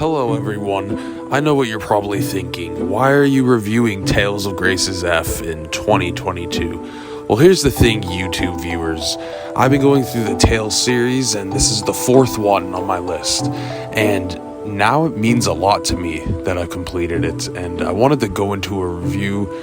Hello everyone, I know what you're probably thinking, why are you reviewing Tales of Grace's F in 2022? Well, here's the thing, YouTube viewers, I've been going through the Tales series and this is the fourth one on my list, and now it means a lot to me that I completed it, and I wanted to go into a review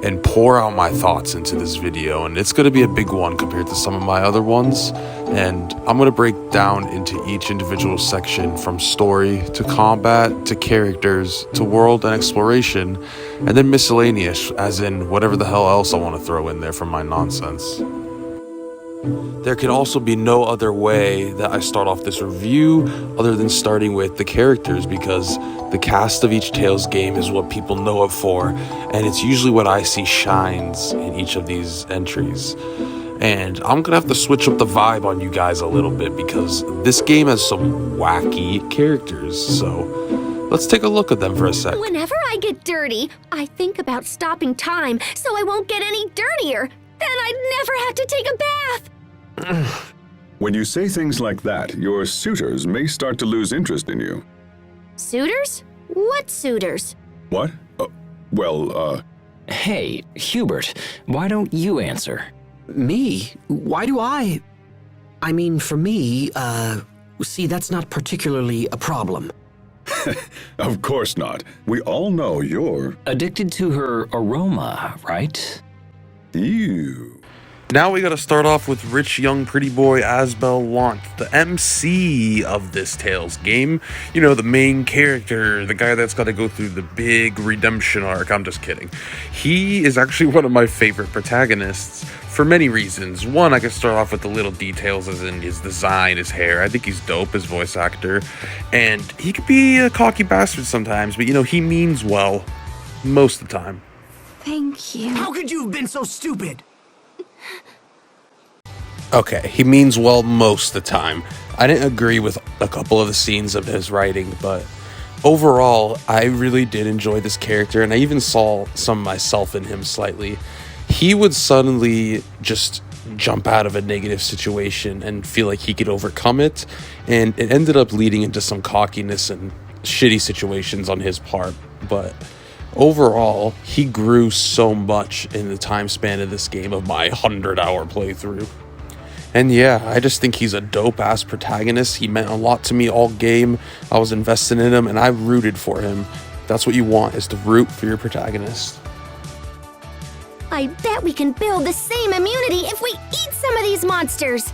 and pour out my thoughts into this video, and it's going to be a big one compared to some of my other ones, and I'm going to break down into each individual section from story to combat to characters to world and exploration, and then miscellaneous, as in whatever the hell else I want to throw in there from my nonsense. There can also be no other way that I start off this review other than starting with the characters, because the cast of each Tales game is what people know it for, and it's usually what I see shines in each of these entries. And I'm gonna have to switch up the vibe on you guys a little bit because this game has some wacky characters, so let's take a look at them for a sec. Whenever I get dirty, I think about stopping time so I won't get any dirtier. Then I'd never have to take a bath. When you say things like that, your suitors may start to lose interest in you. Suitors? What suitors? What? Hey, Hubert, why don't you answer? Me? Why do I? I mean, for me, see, that's not particularly a problem. Of course not. We all know you're... Addicted to her aroma, right? Ew. Now we gotta start off with rich young pretty boy Asbel Lant, the MC of this Tales game. You know, the main character, the guy that's gotta go through the big redemption arc. I'm just kidding. He is actually one of my favorite protagonists for many reasons. One, I can start off with the little details as in his design, his hair. I think he's dope as voice actor. And he could be a cocky bastard sometimes, but you know, he means well most of the time. Thank you. How could you have been so stupid? Okay, he means well most of the time. I didn't agree with a couple of the scenes of his writing, but overall, I really did enjoy this character, and I even saw some of myself in him slightly. He would suddenly just jump out of a negative situation and feel like he could overcome it, and it ended up leading into some cockiness and shitty situations on his part, but overall, he grew so much in the time span of this game of my 100-hour playthrough. And yeah, I just think he's a dope-ass protagonist. He meant a lot to me all game. I was invested in him, and I rooted for him. That's what you want, is to root for your protagonist. I bet we can build the same immunity if we eat some of these monsters.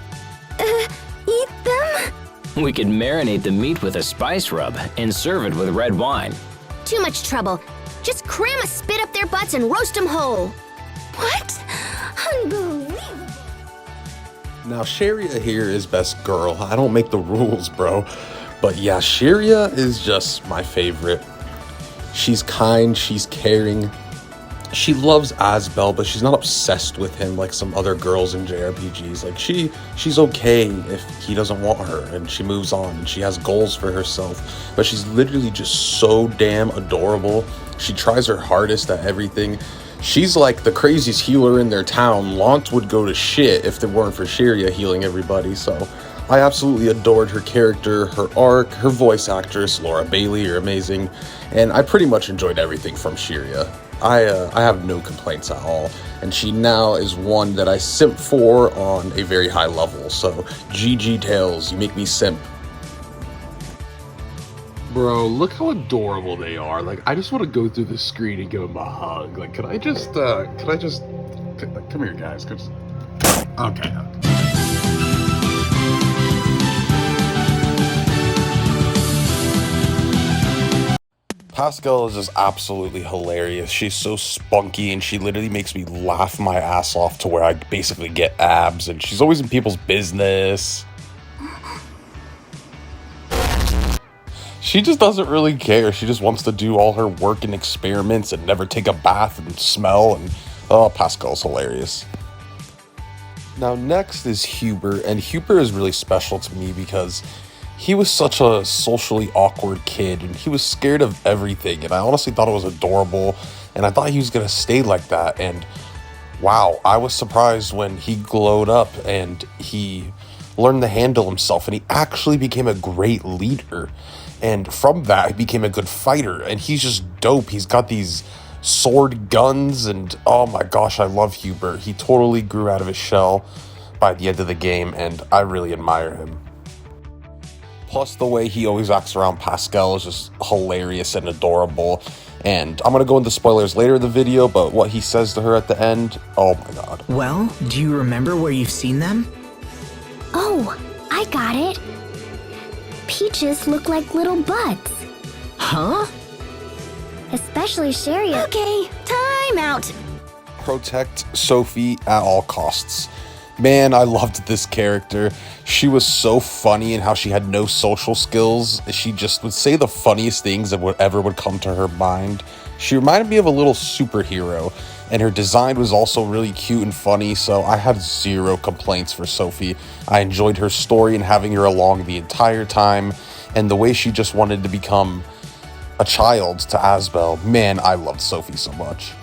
Eat them? We could marinate the meat with a spice rub and serve it with red wine. Too much trouble. Just cram a spit up their butts and roast them whole. What? Unbelievable. Now, Sharia here is best girl. I don't make the rules, bro. But yeah, Sharia is just my favorite. She's kind, she's caring. She loves Asbel, but she's not obsessed with him like some other girls in JRPGs. Like, she's okay if he doesn't want her, and she moves on, and she has goals for herself. But she's literally just so damn adorable. She tries her hardest at everything. She's like the craziest healer in their town. Lant would go to shit if it weren't for Sharia healing everybody, so I absolutely adored her character, her arc, her voice actress, Laura Bailey, are amazing, and I pretty much enjoyed everything from Sharia. I have no complaints at all, and she now is one that I simp for on a very high level, so GG Tales, you make me simp. Bro, look how adorable they are. Like, I just want to go through the screen and give them a hug. Like, can I just, come here, guys. Okay. Pascal is just absolutely hilarious. She's so spunky, and she literally makes me laugh my ass off to where I basically get abs, and she's always in people's business. She just doesn't really care. She just wants to do all her work and experiments and never take a bath and smell, and oh, Pascal's hilarious. Now next is Hubert, and Hubert is really special to me because he was such a socially awkward kid, and he was scared of everything, and I honestly thought it was adorable, and I thought he was gonna stay like that, and wow, I was surprised when he glowed up and he learned to handle himself, and he actually became a great leader. And from that, he became a good fighter, and he's just dope. He's got these sword guns, and oh my gosh, I love Hubert. He totally grew out of his shell by the end of the game, and I really admire him. Plus, the way he always acts around Pascal is just hilarious and adorable. And I'm going to go into spoilers later in the video, but what he says to her at the end, oh my god. Well, do you remember where you've seen them? Oh, I got it. Peaches look like little butts. Huh? Especially Sherry. Okay, time out. Protect Sophie at all costs. Man, I loved this character. She was so funny in how she had no social skills. She just would say the funniest things that whatever would come to her mind. She reminded me of a little superhero, and her design was also really cute and funny, so I have zero complaints for Sophie. I enjoyed her story and having her along the entire time, and the way she just wanted to become a child to Asbel. Man, I loved Sophie so much.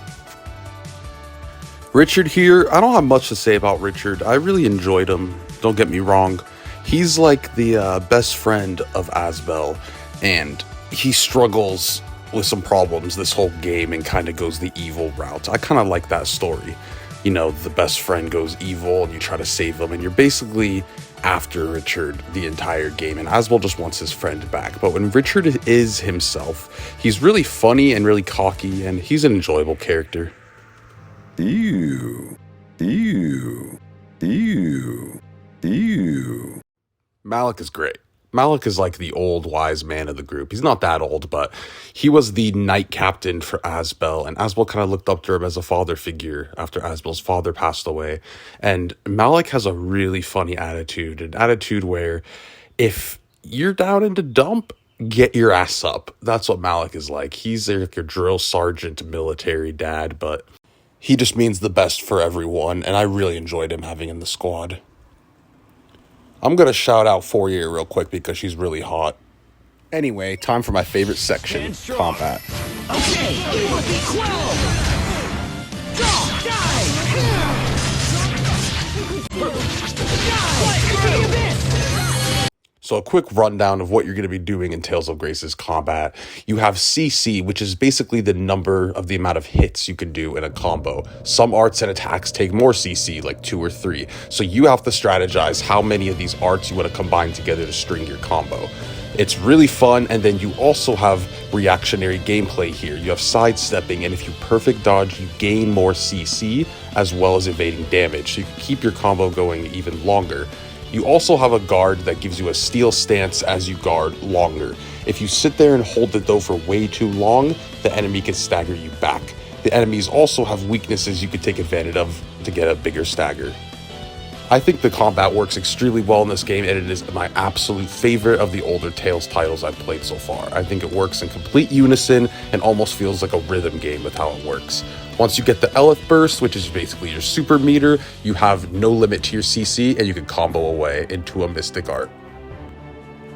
Richard here, I don't have much to say about Richard. I really enjoyed him, don't get me wrong. He's like the best friend of Asbel, and he struggles with some problems this whole game and kind of goes the evil route. I kind of like that story. You know, the best friend goes evil and you try to save him, and you're basically after Richard the entire game, and Asbel just wants his friend back. But when Richard is himself, he's really funny and really cocky, and he's an enjoyable character. Ew. Ew. Ew. Ew. Malik is great. Malik is like the old wise man of the group. He's not that old, but he was the knight captain for Asbel, and Asbel kind of looked up to him as a father figure after Asbel's father passed away. And Malik has a really funny attitude, an attitude where if you're down in the dump, get your ass up. That's what Malik is like. He's like your drill sergeant, military dad, but he just means the best for everyone, and I really enjoyed him having in the squad. I'm going to shout out Fourier real quick because she's really hot. Anyway, time for my favorite section, combat. Okay, we will be quelled! Go! So a quick rundown of what you're going to be doing in Tales of Grace's combat. You have CC, which is basically the number of the amount of hits you can do in a combo. Some arts and attacks take more CC, like 2 or 3. So you have to strategize how many of these arts you want to combine together to string your combo. It's really fun, and then you also have reactionary gameplay here. You have sidestepping, and if you perfect dodge, you gain more CC, as well as evading damage, so you can keep your combo going even longer. You also have a guard that gives you a steal stance as you guard longer. If you sit there and hold it though for way too long, the enemy can stagger you back. The enemies also have weaknesses you could take advantage of to get a bigger stagger. I think the combat works extremely well in this game, and it is my absolute favorite of the older Tales titles I've played so far. I think it works in complete unison and almost feels like a rhythm game with how it works. Once you get the Eleth Burst, which is basically your super meter, you have no limit to your CC, and you can combo away into a Mystic Art.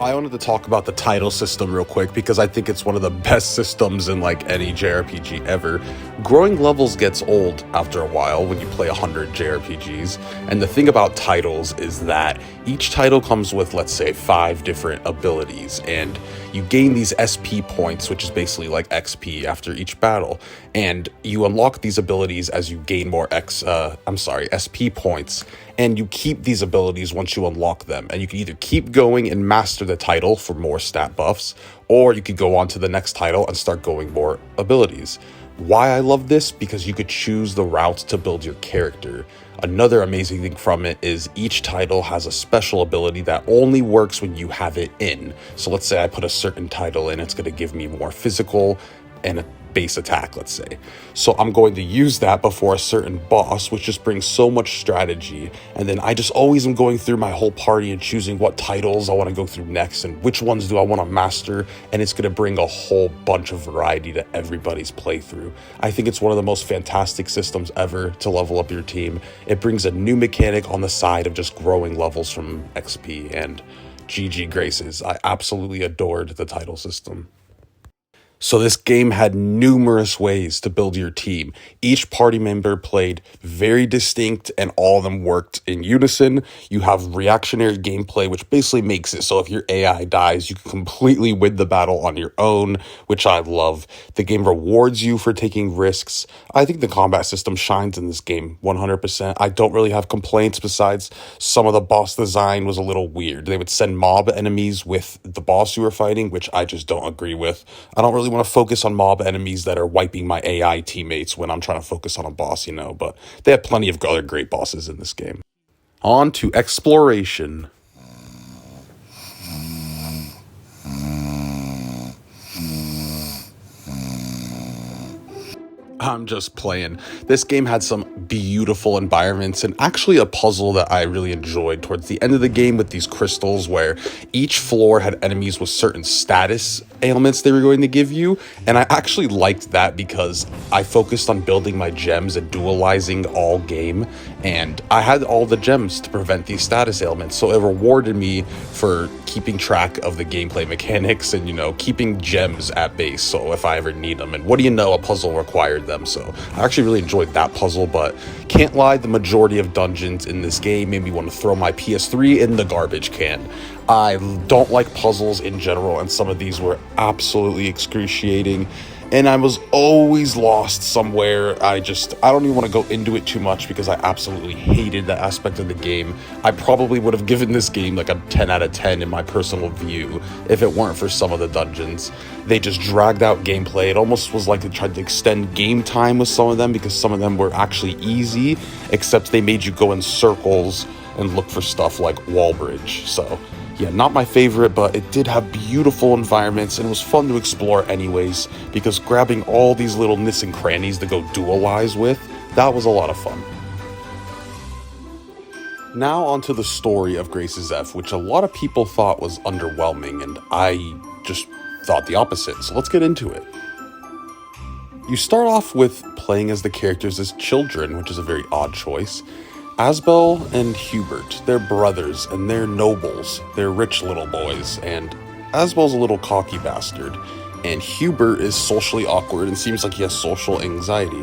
I wanted to talk about the title system real quick because I think it's one of the best systems in like any JRPG ever. Growing levels gets old after a while when you play 100 JRPGs, and the thing about titles is that each title comes with, let's say, 5 different abilities, and you gain these SP points, which is basically like XP after each battle, and you unlock these abilities as you gain more SP points, and you keep these abilities once you unlock them, and you can either keep going and master the title for more stat buffs, or you could go on to the next title and start going more abilities. Why I love this? Because you could choose the route to build your character. Another amazing thing from it is each title has a special ability that only works when you have it in. So let's say I put a certain title in, it's going to give me more physical and a base attack, let's say. So I'm going to use that before a certain boss, which just brings so much strategy. And then I just always am going through my whole party and choosing what titles I want to go through next and which ones do I want to master. And it's going to bring a whole bunch of variety to everybody's playthrough. I think it's one of the most fantastic systems ever to level up your team. It brings a new mechanic on the side of just growing levels from XP, and GG Graces. I absolutely adored the title system. So this game had numerous ways to build your team. Each party member played very distinct and all of them worked in unison. You have reactionary gameplay, which basically makes it so if your AI dies, you can completely win the battle on your own, which I love. The game rewards you for taking risks. I think the combat system shines in this game 100%. I don't really have complaints besides some of the boss design was a little weird. They would send mob enemies with the boss you were fighting, which I just don't agree with. I don't really want to focus on mob enemies that are wiping my AI teammates when I'm trying to focus on a boss, but they have plenty of other great bosses in this game. On to exploration. I'm just playing. This game had some beautiful environments and actually a puzzle that I really enjoyed towards the end of the game with these crystals where each floor had enemies with certain status ailments they were going to give you. And I actually liked that because I focused on building my gems and dualizing all game. And I had all the gems to prevent these status ailments. So it rewarded me for keeping track of the gameplay mechanics and, keeping gems at base. So if I ever need them, and what do you know, a puzzle required them. So I actually really enjoyed that puzzle, but can't lie, the majority of dungeons in this game made me want to throw my PS3 in the garbage can. I don't like puzzles in general, and some of these were absolutely excruciating. And I was always lost somewhere. I don't even want to go into it too much because I absolutely hated that aspect of the game. I probably would have given this game like a 10 out of 10 in my personal view if it weren't for some of the dungeons. They just dragged out gameplay. It almost was like they tried to extend game time with some of them because some of them were actually easy, except they made you go in circles and look for stuff like wall bridge. So yeah, not my favorite, but it did have beautiful environments and it was fun to explore anyways, because grabbing all these little nooks and crannies to go dualize with, that was a lot of fun. Now onto the story of Grace's F, which a lot of people thought was underwhelming, and I just thought the opposite, so let's get into it. You start off with playing as the characters as children, which is a very odd choice. Asbel and Hubert, they're brothers, and they're nobles. They're rich little boys, and Asbel's a little cocky bastard, and Hubert is socially awkward and seems like he has social anxiety.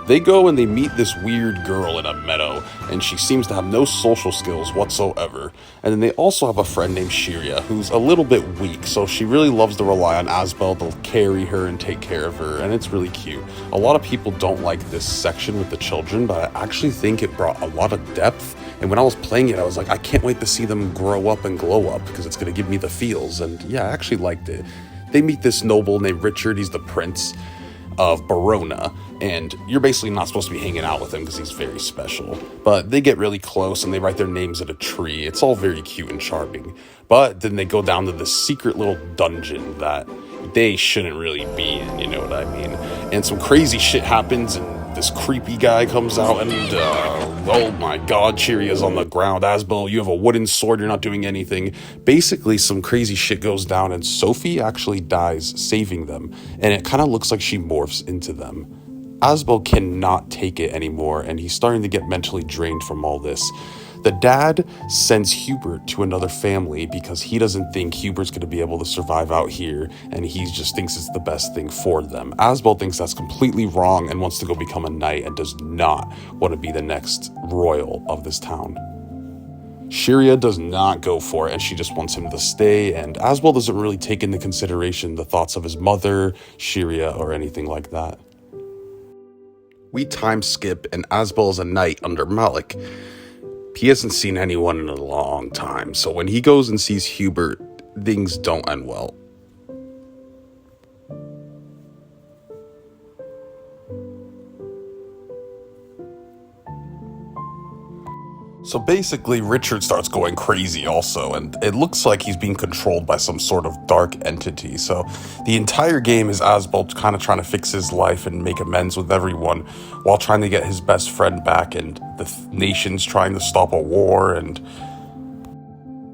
They go and they meet this weird girl in a meadow, and she seems to have no social skills whatsoever. And then they also have a friend named Shiria, who's a little bit weak, so she really loves to rely on Asbel to carry her and take care of her, and it's really cute. A lot of people don't like this section with the children, but I actually think it brought a lot of depth. And when I was playing it, I was like, I can't wait to see them grow up and glow up, because it's going to give me the feels. And yeah, I actually liked it. They meet this noble named Richard. He's the prince of Barona, and you're basically not supposed to be hanging out with him because he's very special. But they get really close and they write their names at a tree. It's all very cute and charming. But then they go down to this secret little dungeon that they shouldn't really be in, you know what I mean? And some crazy shit happens, and this creepy guy comes out, and oh my god, Chiria's on the ground. Asbel, you have a wooden sword, you're not doing anything. Basically, some crazy shit goes down, and Sophie actually dies saving them, and it kind of looks like she morphs into them. Asbel cannot take it anymore, and he's starting to get mentally drained from all this. The dad sends Hubert to another family because he doesn't think Hubert's going to be able to survive out here, and he just thinks it's the best thing for them. Asbel thinks that's completely wrong and wants to go become a knight and does not want to be the next royal of this town. Shiria does not go for it, and she just wants him to stay, and Asbel doesn't really take into consideration the thoughts of his mother, Shiria, or anything like that. We time skip, and Asbel is a knight under Malik. He hasn't seen anyone in a long time, so when he goes and sees Hubert, things don't end well. So basically, Richard starts going crazy also, and it looks like he's being controlled by some sort of dark entity. So the entire game is Asbel kind of trying to fix his life and make amends with everyone while trying to get his best friend back, and the nation's trying to stop a war. And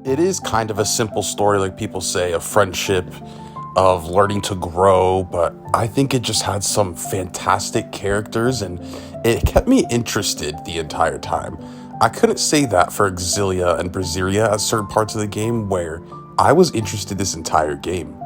it is kind of a simple story, like people say, of friendship, of learning to grow, but I think it just had some fantastic characters, and it kept me interested the entire time. I couldn't say that for Exilia and Brazilia at certain parts of the game where I was interested this entire game.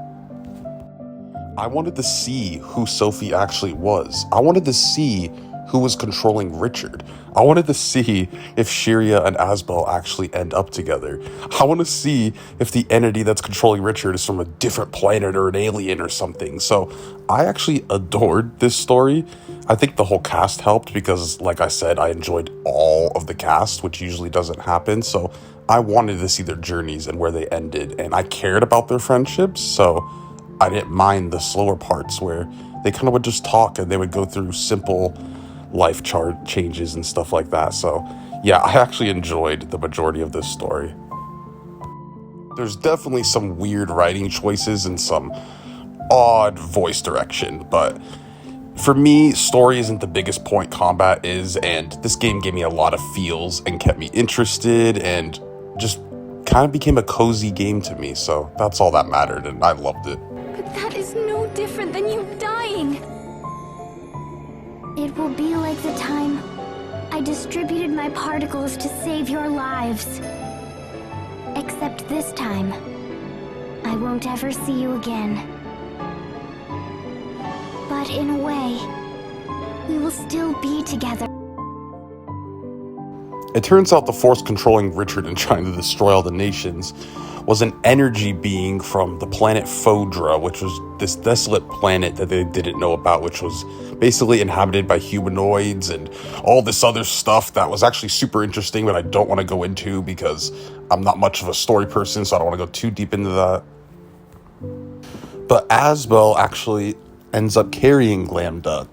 I wanted to see who Sophie actually was. I wanted to see who was controlling Richard. I wanted to see if Shiria and Asbel actually end up together. I want to see if the entity that's controlling Richard is from a different planet or an alien or something. So I actually adored this story. I think the whole cast helped because, like I said, I enjoyed all of the cast, which usually doesn't happen. So I wanted to see their journeys and where they ended, and I cared about their friendships, so I didn't mind the slower parts where they kind of would just talk and they would go through simple life chart changes and stuff like that. So yeah, I actually enjoyed the majority of this story. There's definitely some weird writing choices and some odd voice direction, but for me, story isn't the biggest point, combat is, and this game gave me a lot of feels and kept me interested and just kind of became a cozy game to me, so that's all that mattered, and I loved it. But that is no different than you dying. It will be like the time I distributed my particles to save your lives. Except this time, I won't ever see you again. But in a way, we will still be together. It turns out the force controlling Richard and trying to destroy all the nations was an energy being from the planet Fodra, which was this desolate planet that they didn't know about, which was basically inhabited by humanoids and all this other stuff that was actually super interesting, but I don't want to go into because I'm not much of a story person, so I don't want to go too deep into that. But Asbel actually ends up carrying Lambda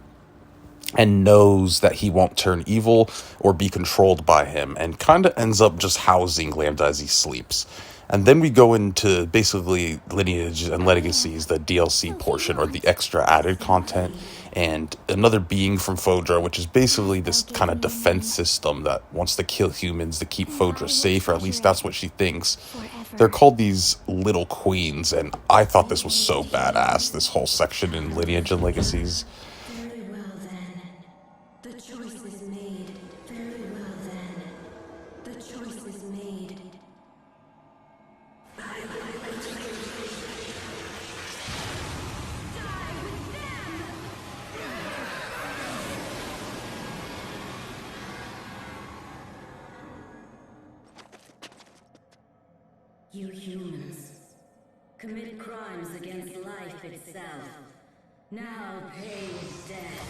and knows that he won't turn evil or be controlled by him, and kind of ends up just housing Lambda as he sleeps. And then we go into basically Lineage and Legacies, the DLC portion or the extra added content, and another being from Fodra, which is basically this kind of defense system that wants to kill humans to keep Fodra safe, or at least that's what she thinks. They're called these Little Queens, and I thought this was so badass, this whole section in Lineage and Legacies. Very well then. The choice is made. Very well then. The choice is made. You humans commit crimes against life itself. Now pay with death.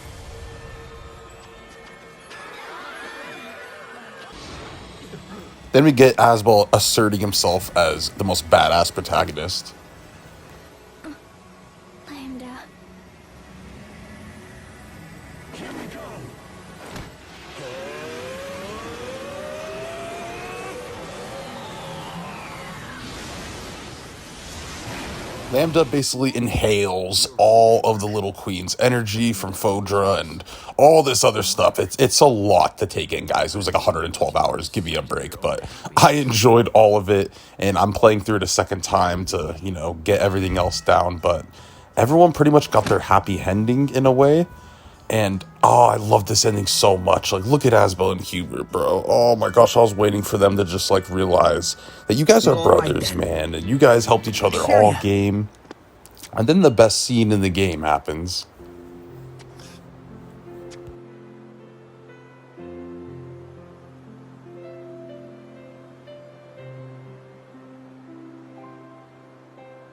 Then we get Asbel asserting himself as the most badass protagonist. Lambda. Lambda basically inhales all of the Little Queen's energy from Fodra and all this other stuff. It's a lot to take in, guys. It was like 112 hours. Give me a break. But I enjoyed all of it, and I'm playing through it a second time to, get everything else down. But everyone pretty much got their happy ending in a way. And, I love this ending so much. Like, look at Asbel and Hubert, bro. Oh my gosh, I was waiting for them to just, realize that you guys are brothers, man. And you guys helped each other all game. And then the best scene in the game happens.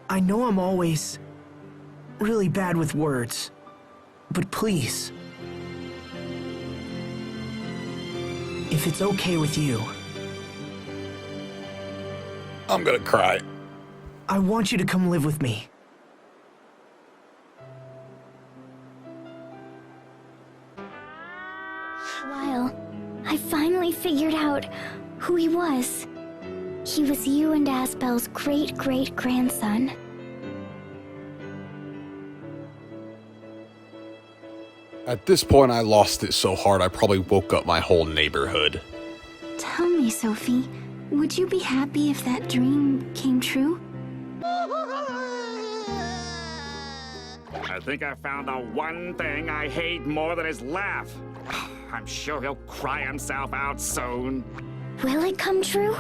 I know I'm always really bad with words, but please, if it's okay with you, I'm gonna cry. I want you to come live with me. Well, I finally figured out who he was. He was you and Asbel's great-great-grandson. At this point, I lost it so hard I probably woke up my whole neighborhood. Tell me, Sophie, would you be happy if that dream came true? I think I found the one thing I hate more than his laugh. I'm sure he'll cry himself out soon. Will it come true?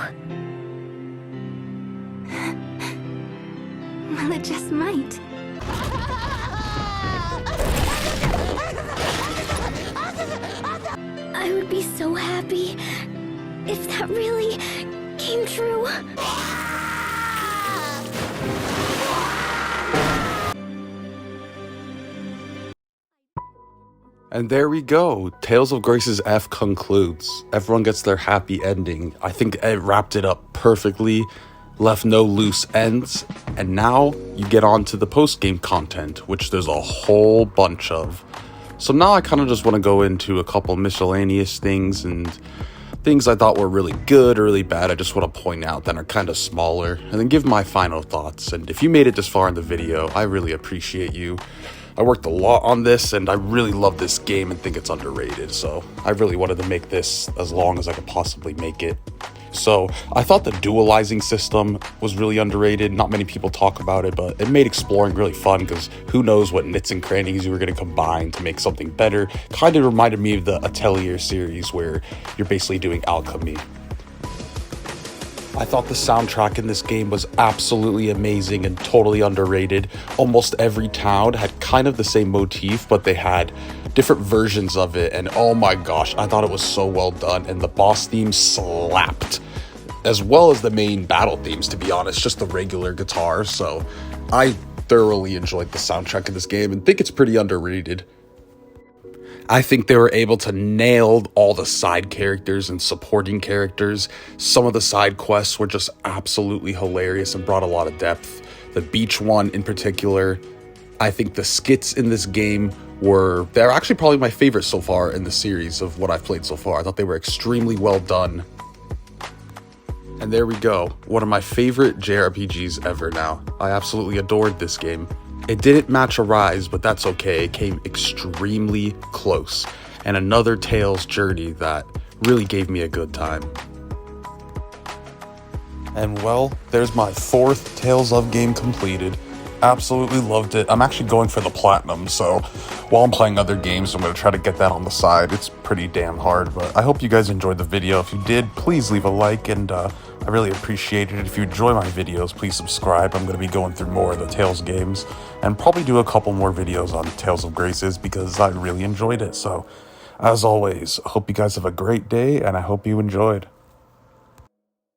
Well, it just might. happy if that really came true. And there we go. Tales of Grace's F concludes. Everyone gets their happy ending. I think it wrapped it up perfectly, left no loose ends, and now you get on to the post-game content, which there's a whole bunch of. So now I kind of just want to go into a couple miscellaneous things and things I thought were really good or really bad. I just want to point out that are kind of smaller, and then give my final thoughts. And if you made it this far in the video, I really appreciate you. I worked a lot on this, and I really love this game and think it's underrated, so I really wanted to make this as long as I could possibly make it. So I thought the dualizing system was really underrated. Not many people talk about it, but it made exploring really fun because who knows what nits and crannies you were going to combine to make something better. Kind of reminded me of the Atelier series where you're basically doing alchemy. I thought the soundtrack in this game was absolutely amazing and totally underrated. Almost every town had kind of the same motif, but they had different versions of it, and oh my gosh, I thought it was so well done, and the boss theme slapped, as well as the main battle themes, to be honest, just the regular guitar. So I thoroughly enjoyed the soundtrack in this game and think it's pretty underrated. I think they were able to nail all the side characters and supporting characters. Some of the side quests were just absolutely hilarious and brought a lot of depth. The beach one in particular, I think the skits in this game they're actually probably my favorite so far in the series of what I've played so far. I thought they were extremely well done. And there we go, one of my favorite JRPGs ever now. I absolutely adored this game. It didn't match Arise, but that's okay. It came extremely close. And another Tales journey that really gave me a good time. And well, there's my 4th Tales of game completed. Absolutely loved it. I'm actually going for the platinum, so while I'm playing other games, I'm going to try to get that on the side. It's pretty damn hard, but I hope you guys enjoyed the video. If you did, please leave a like, and I really appreciate it. If you enjoy my videos, please subscribe. I'm going to be going through more of the Tales games, and probably do a couple more videos on Tales of Graces, because I really enjoyed it. So, as always, I hope you guys have a great day, and I hope you enjoyed.